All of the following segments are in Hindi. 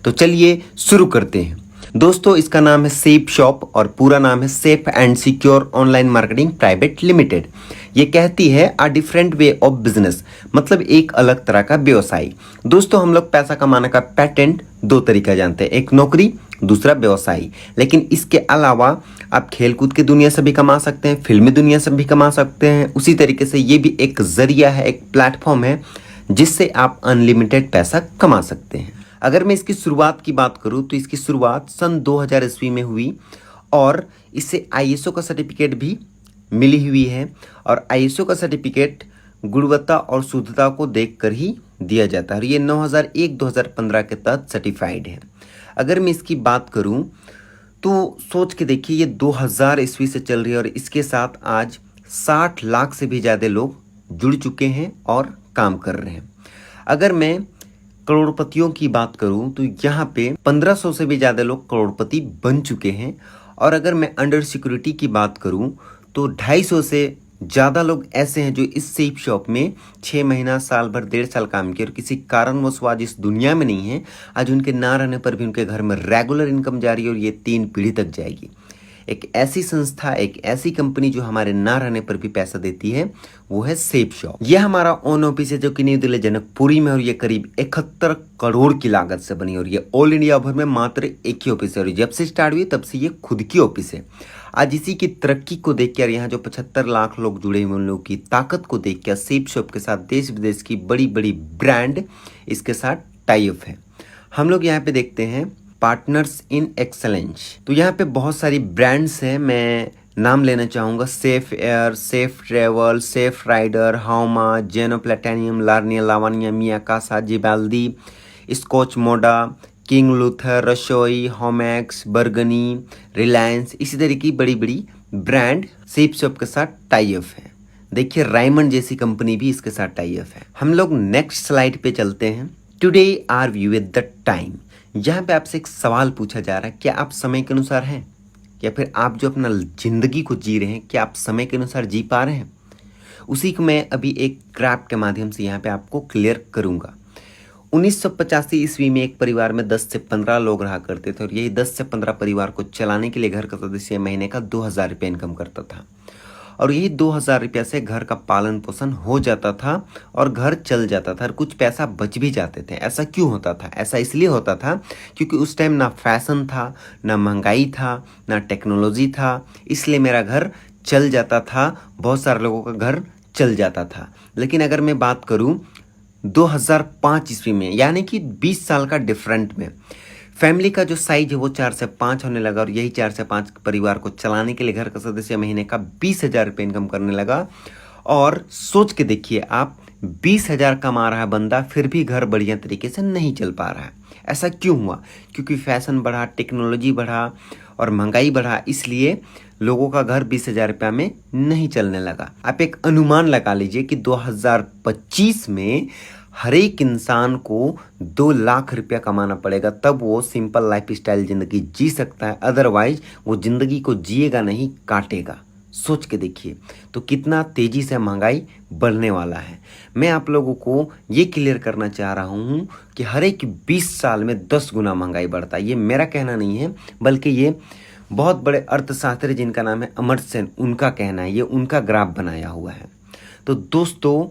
तो चलिए शुरू करते हैं। दोस्तों, इसका नाम है सेफ शॉप और पूरा नाम है safe and secure online marketing private limited. ये कहती है a different way of business, मतलब एक अलग तरह का व्यवसाय। दोस्तों, हम लोग पैसा कमाने का पैटेंट दो तरीका जानते हैं, एक नौकरी, दूसरा व्यवसाय। लेकिन इसके अलावा आप खेलकूद की दुनिया से भी कमा सकते हैं, फिल्मी दुनिया से भी कमा सकते हैं। उसी तरीके से ये भी एक जरिया है, एक प्लेटफॉर्म है जिससे आप अनलिमिटेड पैसा कमा सकते हैं। अगर मैं इसकी शुरुआत की बात करूं तो इसकी शुरुआत सन 2000 ईस्वी में हुई और इसे आईएसओ का सर्टिफिकेट भी मिली हुई है। और आईएसओ का सर्टिफिकेट गुणवत्ता और शुद्धता को देखकर ही दिया जाता है और ये 9001-2015 के तहत सर्टिफाइड है। अगर मैं इसकी बात करूं तो सोच के देखिए, ये 2000 ईस्वी से चल रही है और इसके साथ आज 60 लाख से भी ज़्यादा लोग जुड़ चुके हैं और काम कर रहे हैं। अगर मैं करोड़पतियों की बात करूं तो यहाँ पे 1500 से भी ज़्यादा लोग करोड़पति बन चुके हैं। और अगर मैं अंडर सिक्योरिटी की बात करूं तो 250 से ज़्यादा लोग ऐसे हैं जो इस सेफ शॉप में 6 महीना, साल भर, 1.5 साल काम किए और किसी कारणवश वो आज इस दुनिया में नहीं है। आज उनके ना रहने पर भी उनके घर में रेगुलर इनकम जारी है और ये 3 पीढ़ी तक जाएगी। एक ऐसी संस्था, एक ऐसी कंपनी जो हमारे ना रहने पर भी पैसा देती है, वो है सेफ शॉप। यह हमारा ओन ऑफिस है जो कि न्यू दिल्ली जनकपुरी में और ये करीब 71 करोड़ की लागत से बनी और ये ऑल इंडिया भर में मात्र एक ही ऑफिस है और जब से स्टार्ट हुई तब से ये खुद की ऑफिस है। आज इसी की तरक्की को देखकर, यहाँ जो 75 लाख लोग जुड़े हुए उन लोगों की ताकत को देखकर सेफ शॉप के साथ देश विदेश की बड़ी बड़ी ब्रांड इसके साथ टाई अप है। हम लोग यहाँ पे देखते हैं पार्टनर्स इन एक्सेलेंस। तो यहाँ पे बहुत सारी ब्रांड्स हैं, मैं नाम लेना चाहूँगा। Safe air, safe travel, safe rider, हाउमा, जेनो प्लेटेनियम, लार्निया, लावानिया, मियाकासा, जिबाल्दी, स्कॉच मोडा, किंग लूथर, रसोई, होमैक्स, बर्गनी, रिलायंस, इसी तरह की बड़ी बड़ी ब्रांड सेफ शॉप के साथ टाई अप है। देखिए, रायमंड जैसी कंपनी भी इसके साथ टाई अप है। हम लोग नेक्स्ट स्लाइड पे चलते हैं। Today our view at the time. यहाँ पे आपसे एक सवाल पूछा जा रहा है, क्या आप समय के अनुसार हैं, या फिर आप जो अपना जिंदगी को जी रहे हैं, क्या आप समय के अनुसार जी पा रहे हैं? उसी को मैं अभी एक ग्राफ के माध्यम से यहाँ पे आपको क्लियर करूँगा। 1985 ईस्वी में एक परिवार में 10 से 15 लोग रहा करते थे और यही 10 से 15 परिवार को चलाने के लिए घर का सदस्य महीने का 2000 रुपये इनकम करता था और यही 2000 रुपया से घर का पालन पोषण हो जाता था और घर चल जाता था और कुछ पैसा बच भी जाते थे। ऐसा क्यों होता था? ऐसा इसलिए होता था क्योंकि उस टाइम ना फैशन था, ना महंगाई था, ना टेक्नोलॉजी था, इसलिए मेरा घर चल जाता था, बहुत सारे लोगों का घर चल जाता था। लेकिन अगर मैं बात करूं 2005 ईस्वी में, यानी कि 20 साल का डिफरेंट में, फैमिली का जो साइज है वो 4 से 5 होने लगा और यही 4 से 5 परिवार को चलाने के लिए घर का सदस्य महीने का 20,000 रुपये इनकम करने लगा। और सोच के देखिए आप, 20,000 कमा रहा है बंदा, फिर भी घर बढ़िया तरीके से नहीं चल पा रहा है। ऐसा क्यों हुआ? क्योंकि फैशन बढ़ा, टेक्नोलॉजी बढ़ा और महंगाई बढ़ा, इसलिए लोगों का घर 20,000 रुपया में नहीं चलने लगा। आप एक अनुमान लगा लीजिए कि 2025 में हर एक इंसान को 2 लाख रुपया कमाना पड़ेगा, तब वो सिंपल लाइफ स्टाइल जिंदगी जी सकता है। अदरवाइज वो जिंदगी को जिएगा नहीं, काटेगा। सोच के देखिए तो कितना तेजी से महंगाई बढ़ने वाला है। मैं आप लोगों को ये क्लियर करना चाह रहा हूँ कि हर एक 20 साल में 10 गुना महंगाई बढ़ता है। ये मेरा कहना नहीं है, बल्कि ये बहुत बड़े अर्थशास्त्री जिनका नाम है अमर्त्य सेन, उनका कहना है, ये उनका ग्राफ बनाया हुआ है। तो दोस्तों,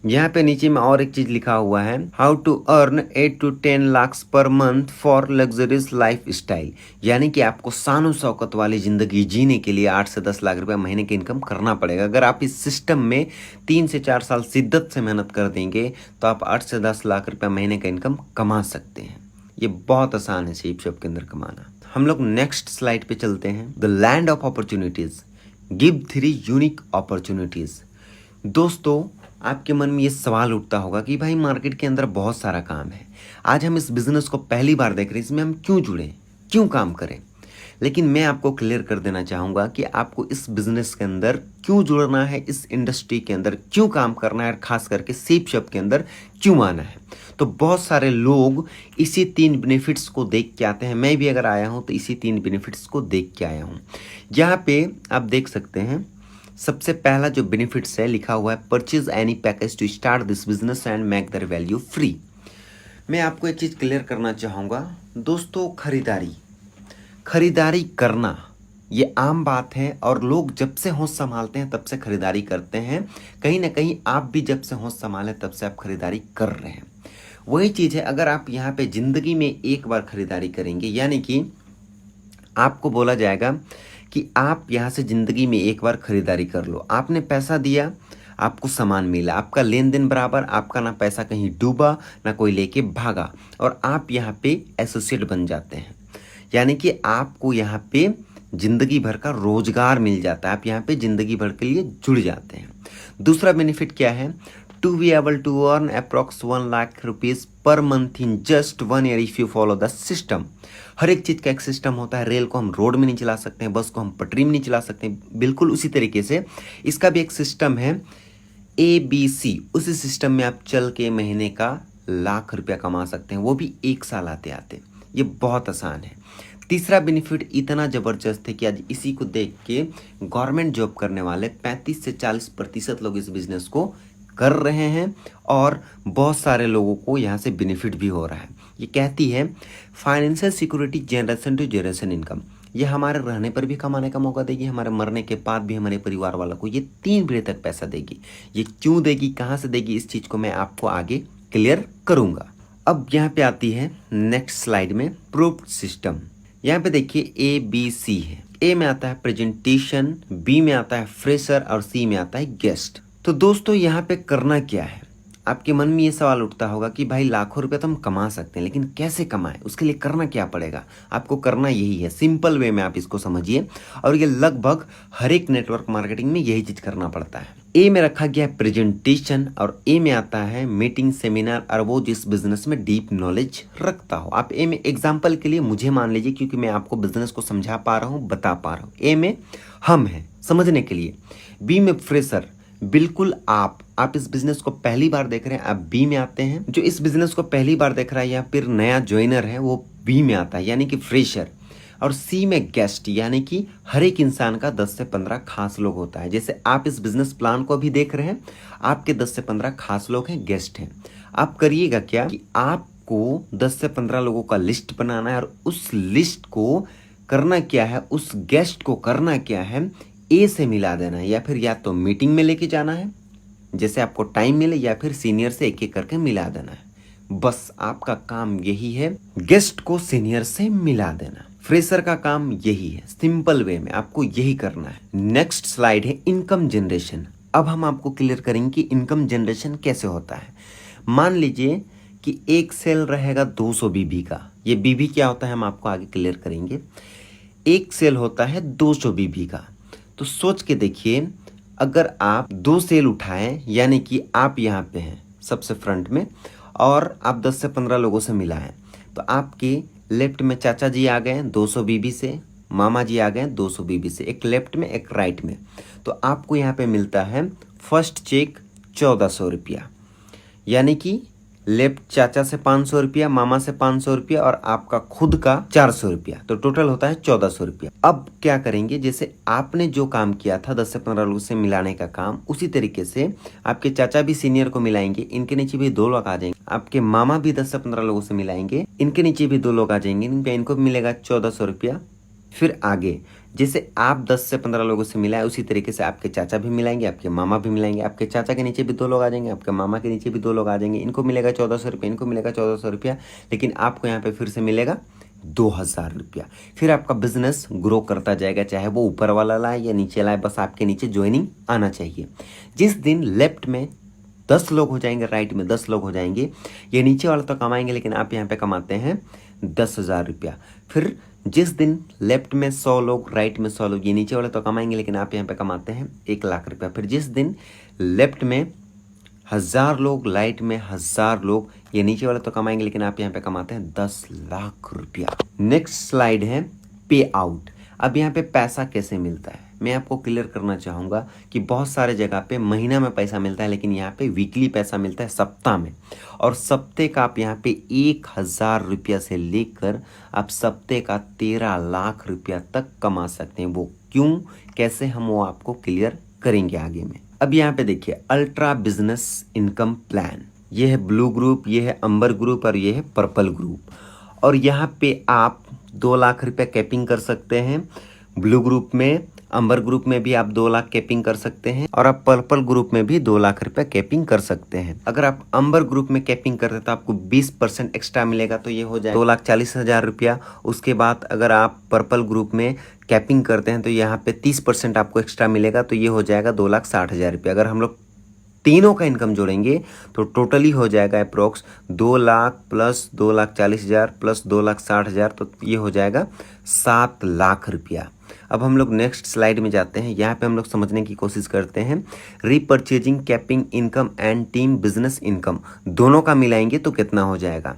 यहाँ पे नीचे में और एक चीज लिखा हुआ है, how to earn 8 to 10 lakh per month for luxurious lifestyle, यानी कि आपको शान शौकत वाली जिंदगी जीने के लिए 8 से 10 लाख रुपए महीने की इनकम करना पड़ेगा। अगर आप इस सिस्टम में 3 से 4 साल शिद्दत से मेहनत कर देंगे तो आप 8 से 10 लाख रुपए महीने का इनकम कमा सकते हैं। ये बहुत आसान है सेफ शॉप के अंदर कमाना। हम लोग नेक्स्ट स्लाइड पे चलते हैं। The land of opportunities give 3 unique opportunities. दोस्तों, आपके मन में ये सवाल उठता होगा कि भाई मार्केट के अंदर बहुत सारा काम है, आज हम इस बिजनेस को पहली बार देख रहे हैं, इसमें हम क्यों जुड़ें, क्यों काम करें? लेकिन मैं आपको क्लियर कर देना चाहूँगा कि आपको इस बिजनेस के अंदर क्यों जुड़ना है, इस इंडस्ट्री के अंदर क्यों काम करना है और खास करके सेफ शॉप के अंदर क्यों आना है। तो बहुत सारे लोग इसी 3 बेनिफिट्स को देख के आते हैं। मैं भी अगर आया हूँ तो इसी 3 बेनिफिट्स को देख के आया हूँ। यहाँ पे आप देख सकते हैं, सबसे पहला जो बेनिफिट्स है लिखा हुआ है, purchase any package to start this business and make their value free. मैं आपको एक चीज़ क्लियर करना चाहूँगा दोस्तों, खरीदारी करना ये आम बात है और लोग जब से होश संभालते हैं तब से खरीदारी करते हैं। कहीं ना कहीं आप भी जब से होश संभाले तब से आप खरीदारी कर रहे हैं। वही चीज़ है, अगर आप यहाँ पे ज़िंदगी में एक बार खरीदारी करेंगे, यानी कि आपको बोला जाएगा कि आप यहाँ से ज़िंदगी में एक बार खरीदारी कर लो। आपने पैसा दिया, आपको सामान मिला, आपका लेन देन बराबर, आपका ना पैसा कहीं डूबा ना कोई लेके भागा, और आप यहाँ पे एसोसिएट बन जाते हैं। यानी कि आपको यहाँ पे ज़िंदगी भर का रोजगार मिल जाता है, आप यहाँ पे ज़िंदगी भर के लिए जुड़ जाते हैं। दूसरा बेनिफिट क्या है, to be able to earn approx 1 lakh rupees per month in just 1 year if you follow the system. हर एक चीज़ का एक सिस्टम होता है। रेल को हम रोड में नहीं चला सकते हैं, बस को हम पटरी में नहीं चला सकते हैं, बिल्कुल उसी तरीके से इसका भी एक सिस्टम है ABC। उसी सिस्टम में आप चल के महीने का 1 लाख रुपया कमा सकते हैं, वो भी 1 साल आते आते। ये बहुत आसान है। तीसरा बेनिफिट इतना ज़बरदस्त है कि आज इसी को देख के गवर्नमेंट जॉब करने वाले 35 से 40% लोग इस बिज़नेस को कर रहे हैं और बहुत सारे लोगों को यहाँ से बेनिफिट भी हो रहा है। ये कहती है financial security generation to generation income. ये हमारे रहने पर भी कमाने का मौका देगी, हमारे मरने के बाद भी हमारे परिवार वालों को ये 3 पीढ़ी तक पैसा देगी। ये क्यों देगी, कहाँ से देगी, इस चीज़ को मैं आपको आगे क्लियर करूँगा। अब यहाँ पे आती है नेक्स्ट स्लाइड में प्रूफ्ड सिस्टम। यहाँ पे देखिए ABC है। A में आता है प्रेजेंटेशन, B में आता है फ्रेशर और C में आता है गेस्ट। तो दोस्तों यहाँ पे करना क्या है, आपके मन में ये सवाल उठता होगा कि भाई लाखों रुपए तो हम कमा सकते हैं, लेकिन कैसे कमाएं, उसके लिए करना क्या पड़ेगा। आपको करना यही है, सिंपल वे में आप इसको समझिए, और ये लगभग हर एक नेटवर्क मार्केटिंग में यही चीज़ करना पड़ता है। ए में रखा गया है प्रेजेंटेशन और ए में आता है मीटिंग, सेमिनार, और वो जिस बिजनेस में डीप नॉलेज रखता हो। आप ए में एग्जाम्पल के लिए मुझे मान लीजिए, क्योंकि मैं आपको बिजनेस को समझा पा रहा हूँ, बता पा रहा हूँ। ए में हम हैं समझने के लिए, बी में फ्रेशर, बिल्कुल आप इस बिजनेस को पहली बार देख रहे हैं, आप बी में आते हैं। जो इस बिजनेस को पहली बार देख रहा है या फिर नया ज्वाइनर है वो बी में आता है, यानी कि फ्रेशर। और सी में गेस्ट, यानी कि हर एक इंसान का 10 से 15 खास लोग होता है। जैसे आप इस बिजनेस प्लान को अभी देख रहे हैं, आपके 10 से 15 खास लोग हैं, गेस्ट हैं। आप करिएगा क्या कि आपको 10 से 15 लोगों का लिस्ट बनाना है, और उस लिस्ट को करना क्या है, उस गेस्ट को करना क्या है, ए से मिला देना है, या फिर या तो मीटिंग में लेके जाना है जैसे आपको टाइम मिले, या फिर सीनियर से एक एक करके मिला देना है। बस आपका काम यही है, गेस्ट को सीनियर से मिला देना। फ्रेशर का काम यही है, सिंपल वे में आपको यही करना है। नेक्स्ट स्लाइड है इनकम जनरेशन। अब हम आपको क्लियर करेंगे कि इनकम जनरेशन कैसे होता है। मान लीजिए कि एक सेल रहेगा 200 बीबी का। ये बीबी क्या होता है हम आपको आगे क्लियर करेंगे। एक सेल होता है 200 बीबी का। तो सोच के देखिए, अगर आप 2 सेल उठाएं, यानी कि आप यहाँ पे हैं सबसे फ्रंट में, और आप 10 से 15 लोगों से मिलाएं, तो आपके लेफ्ट में चाचा जी आ गए 200 बीबी से, मामा जी आ गए 200 बीबी से, एक लेफ्ट में एक राइट में। तो आपको यहाँ पे मिलता है फर्स्ट चेक 1400 रुपया, यानी कि लेफ्ट चाचा से 500 रुपया, मामा से 500 रुपया, और आपका खुद का 400 रुपया, तो टोटल होता है 1400 रुपया। अब क्या करेंगे, जैसे आपने जो काम किया था 10 से 15 लोगों से मिलाने का काम, उसी तरीके से आपके चाचा भी सीनियर को मिलाएंगे, इनके नीचे भी 2 लोग आ जाएंगे। आपके मामा भी 10 से 15 लोगों से मिलाएंगे, इनके नीचे भी 2 लोग आ जाएंगे, इनको भी मिलेगा 1400 रुपया। फिर आगे जैसे आप 10 से 15 लोगों से मिलाए, उसी तरीके से आपके चाचा भी मिलाएंगे, आपके मामा भी मिलाएंगे, आपके चाचा के नीचे भी 2 लोग आ जाएंगे, आपके मामा के नीचे भी 2 लोग आ जाएंगे, इनको मिलेगा 1400 रुपया, इनको मिलेगा 1400 रुपया, लेकिन आपको यहाँ पे फिर से मिलेगा 2000 रुपया। फिर आपका बिजनेस ग्रो करता जाएगा, चाहे वो ऊपर वाला लाए या नीचे लाए, बस आपके नीचे ज्वाइनिंग आना चाहिए। जिस दिन लेफ्ट में 10 लोग हो जाएंगे, राइट में 10 लोग हो जाएंगे, ये नीचे वाला तो कमाएंगे, लेकिन आप यहाँ पे कमाते हैं 10,000 रुपया। फिर जिस दिन लेफ्ट में 100 लोग, राइट में 100 लोग, ये नीचे वाले तो कमाएंगे, लेकिन आप यहाँ पे कमाते हैं 1 लाख रुपया। फिर जिस दिन लेफ्ट में 1000 लोग, राइट में 1000 लोग, ये नीचे वाले तो कमाएंगे, लेकिन आप यहाँ पे कमाते हैं 10 लाख रुपया। नेक्स्ट स्लाइड है पे आउट। अब यहाँ पे पैसा कैसे मिलता है मैं आपको क्लियर करना चाहूँगा कि बहुत सारे जगह पे महीना में पैसा मिलता है, लेकिन यहाँ पे वीकली पैसा मिलता है, सप्ताह में। और सप्ते का आप यहाँ पे 1000 रुपया से लेकर आप सप्ते का 13 लाख रुपया तक कमा सकते हैं। वो क्यों, कैसे, हम वो आपको क्लियर करेंगे आगे में। अब यहाँ पे देखिए अल्ट्रा बिजनेस इनकम प्लान। ये है ब्लू ग्रुप, ये है अंबर ग्रुप और ये है पर्पल ग्रुप। और यहाँ पे आप 2 लाख रुपये कैपिंग कर सकते हैं ब्लू ग्रुप में, अंबर ग्रुप में भी आप 2 लाख कैपिंग कर सकते हैं और आप पर्पल ग्रुप में भी 2 लाख रुपए कैपिंग कर सकते हैं। अगर आप अंबर ग्रुप में कैपिंग करते हैं तो आपको 20% एक्स्ट्रा मिलेगा, तो ये हो जाएगा 2,40,000 रुपया। उसके बाद अगर आप पर्पल ग्रुप में कैपिंग करते हैं तो यहाँ पे 30% आपको एक्स्ट्रा मिलेगा, तो ये हो जाएगा 2,60,000 रुपया। अगर हम लोग तीनों का इनकम जोड़ेंगे तो टोटली हो जाएगा अप्रोक्स 2 लाख प्लस 2,40,000 प्लस 2,60,000, तो ये हो जाएगा 7 लाख रुपया। अब हम लोग नेक्स्ट स्लाइड में जाते हैं। यहाँ पे हम लोग समझने की कोशिश करते हैं repurchasing, capping income and team business income दोनों का मिलाएंगे तो कितना हो जाएगा।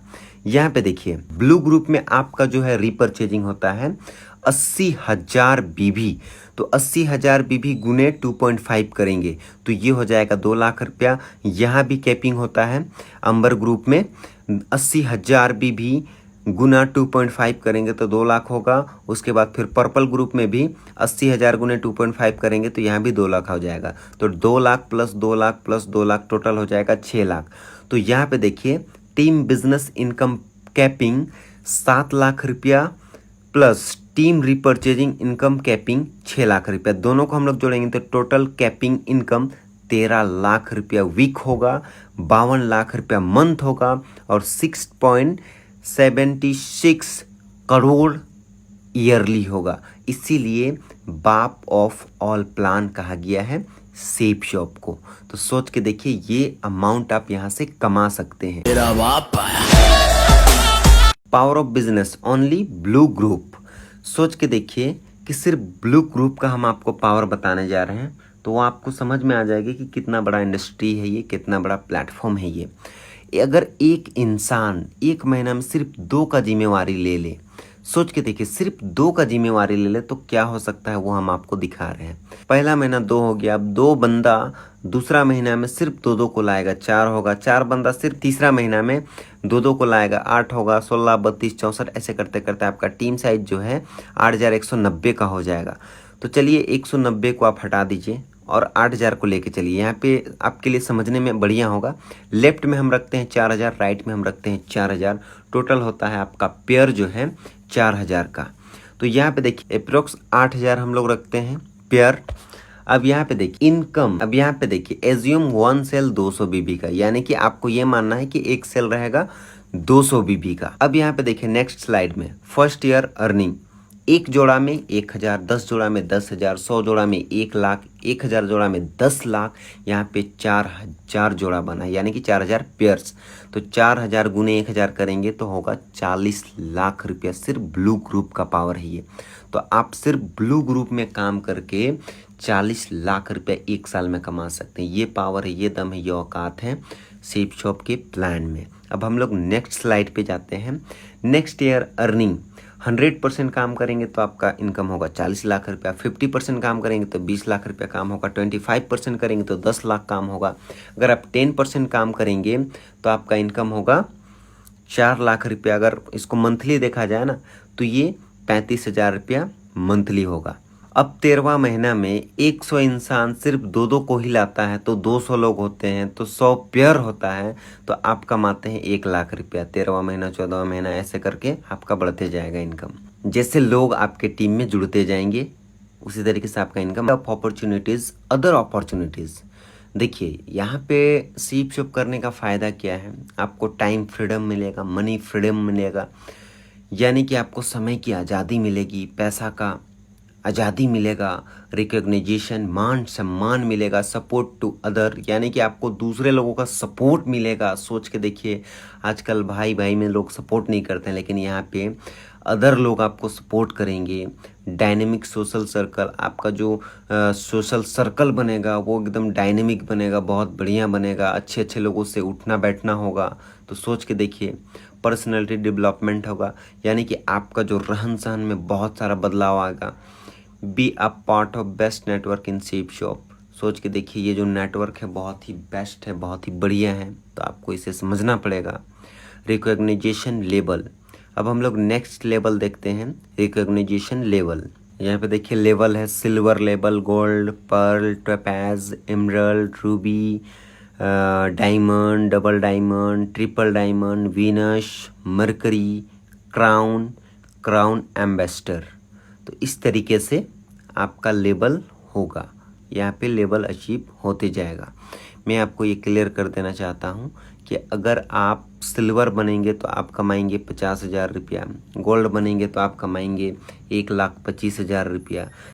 यहाँ पे देखिए ब्लू ग्रुप में आपका जो है रीपर्चेजिंग होता है 80,000 बीबी, तो 80,000 बीबी गुने 2.5 करेंगे तो ये हो जाएगा 2 लाख रुपया। यहाँ भी कैपिंग होता है अंबर ग्रुप में 80,000 बीबी गुना 2.5 करेंगे तो 2 लाख होगा। उसके बाद फिर पर्पल ग्रुप में भी 80,000 गुने 2.5 करेंगे तो यहाँ भी 2 लाख हो जाएगा। तो 2 lakh plus 2 lakh plus 2 lakh total हो जाएगा 6 लाख। तो यहाँ पे देखिए team business income capping 7 lakh रुपया plus team repurchasing income capping 6 lakh रुपया, दोनों को हम लोग जोड़ेंगे तो टोटल कैपिंग इनकम 13 लाख रुपया वीक होगा, 52 लाख रुपया मंथ होगा और 6.76 करोड़ ईयरली होगा। इसीलिए बाप ऑफ ऑल प्लान कहा गया है सेप शॉप को। तो सोच के देखिए ये अमाउंट आप यहाँ से कमा सकते हैं। तेरा बाप power of business only blue group. सोच के देखिए कि सिर्फ ब्लू ग्रुप का हम आपको पावर बताने जा रहे हैं तो वो आपको समझ में आ जाएगी कि कितना बड़ा इंडस्ट्री है ये, कितना बड़ा प्लेटफॉर्म है ये। अगर एक इंसान एक महीना में सिर्फ 2 का जिम्मेवारी ले ले, सोच के देखिए सिर्फ 2 का जिम्मेवारी ले ले तो क्या हो सकता है वो हम आपको दिखा रहे हैं। पहला महीना 2 हो गया, अब 2 बंदा दूसरा महीना में सिर्फ 2 को लाएगा 4 होगा, 4 बंदा सिर्फ तीसरा महीना में 2 को लाएगा 8 होगा, 16, 32, 64 ऐसे करते करते आपका टीम साइज जो है 8,190 का हो जाएगा। तो चलिए 190 को आप हटा दीजिए और 8,000 को लेके चलिए। यहाँ पे आपके लिए समझने में बढ़िया होगा। लेफ्ट में हम रखते हैं 4,000, राइट में हम रखते हैं 4,000, टोटल होता है आपका पेयर जो है 4,000 का। तो यहाँ पे देखिए अप्रोक्स 8,000 हम लोग रखते हैं पेयर। अब यहाँ पे देखिए इनकम, अब यहाँ पे देखिए एज्यूम 1 सेल 200 बीबी का, यानी कि आपको ये मानना है कि एक सेल रहेगा 200 बीबी का। अब यहाँ पे देखिए नेक्स्ट स्लाइड में फर्स्ट ईयर अर्निंग, 1 जोड़ा में 1,000, 10 जोड़ा में 10,000, 100 जोड़ा में 1 लाख, 1,000 जोड़ा में 10 लाख, यहाँ पे 4,000 जोड़ा बना यानी कि 4,000 पेयर्स। तो 4,000 गुने 1,000 करेंगे तो होगा 40 लाख रुपया। सिर्फ ब्लू ग्रुप का पावर है ये। तो आप सिर्फ ब्लू ग्रुप में काम करके 40 लाख रुपया 1 साल में कमा सकते हैं। ये पावर है, ये दम है, ये औकात है सेप शॉप के प्लान में। अब हम लोग नेक्स्ट स्लाइड पे जाते हैं। नेक्स्ट ईयर अर्निंग 100% काम करेंगे तो आपका इनकम होगा 40 लाख रुपया, 50% काम करेंगे तो 20 लाख रुपया काम होगा, 25% करेंगे तो 10 लाख काम होगा। अगर आप 10% काम करेंगे तो आपका इनकम होगा 4 लाख रुपया। अगर इसको मंथली देखा जाए ना तो ये 35,000 रुपया मंथली होगा। अब 13वां महीना में 100 इंसान सिर्फ 2 को ही लाता है तो 200 लोग होते हैं तो 100 पेयर होता है तो आप कमाते हैं 1 लाख रुपया। 13वां महीना, 14वां महीना ऐसे करके आपका बढ़ते जाएगा इनकम। जैसे लोग आपके टीम में जुड़ते जाएंगे उसी तरीके से आपका इनकम। अपॉर्चुनिटीज़, अदर अपॉर्चुनिटीज़, देखिए यहाँ पे सीप शॉप करने का फ़ायदा क्या है, आपको टाइम फ्रीडम मिलेगा, मनी फ्रीडम मिलेगा, यानी कि आपको समय की आज़ादी मिलेगी, पैसा का आज़ादी मिलेगा, रिकॉग्निजेशन मान सम्मान मिलेगा, सपोर्ट टू अदर यानी कि आपको दूसरे लोगों का सपोर्ट मिलेगा। सोच के देखिए आजकल भाई भाई में लोग सपोर्ट नहीं करते हैं लेकिन यहाँ पे अदर लोग आपको सपोर्ट करेंगे। डायनेमिक सोशल सर्कल, आपका जो सोशल सर्कल बनेगा वो एकदम डायनेमिक बनेगा, बहुत बढ़िया बनेगा, अच्छे अच्छे लोगों से उठना बैठना होगा। तो सोच के देखिए पर्सनैलिटी डेवलपमेंट होगा, यानी कि आपका जो रहन सहन में बहुत सारा बदलाव आएगा। Be a part of best network in shape shop, सोच के देखिए ये जो नेटवर्क है बहुत ही बेस्ट है, बहुत ही बढ़िया है, तो आपको इसे समझना पड़ेगा। रिकॉग्निजेशन लेवल, अब हम लोग नेक्स्ट लेवल देखते हैं, रिकॉग्निजेशन लेवल। यहाँ पे देखिए लेवल है silver level, gold, pearl, topaz, emerald, ruby, diamond, double diamond, triple diamond, Venus, Mercury, crown, crown ambassador. तो इस तरीके से आपका लेवल होगा, यहाँ पे लेवल अचीव होते जाएगा। मैं आपको ये क्लियर कर देना चाहता हूँ कि अगर आप सिल्वर बनेंगे तो आप कमाएंगे 50,000 रुपया, गोल्ड बनेंगे तो आप कमाएंगे 1,25,000 रुपया,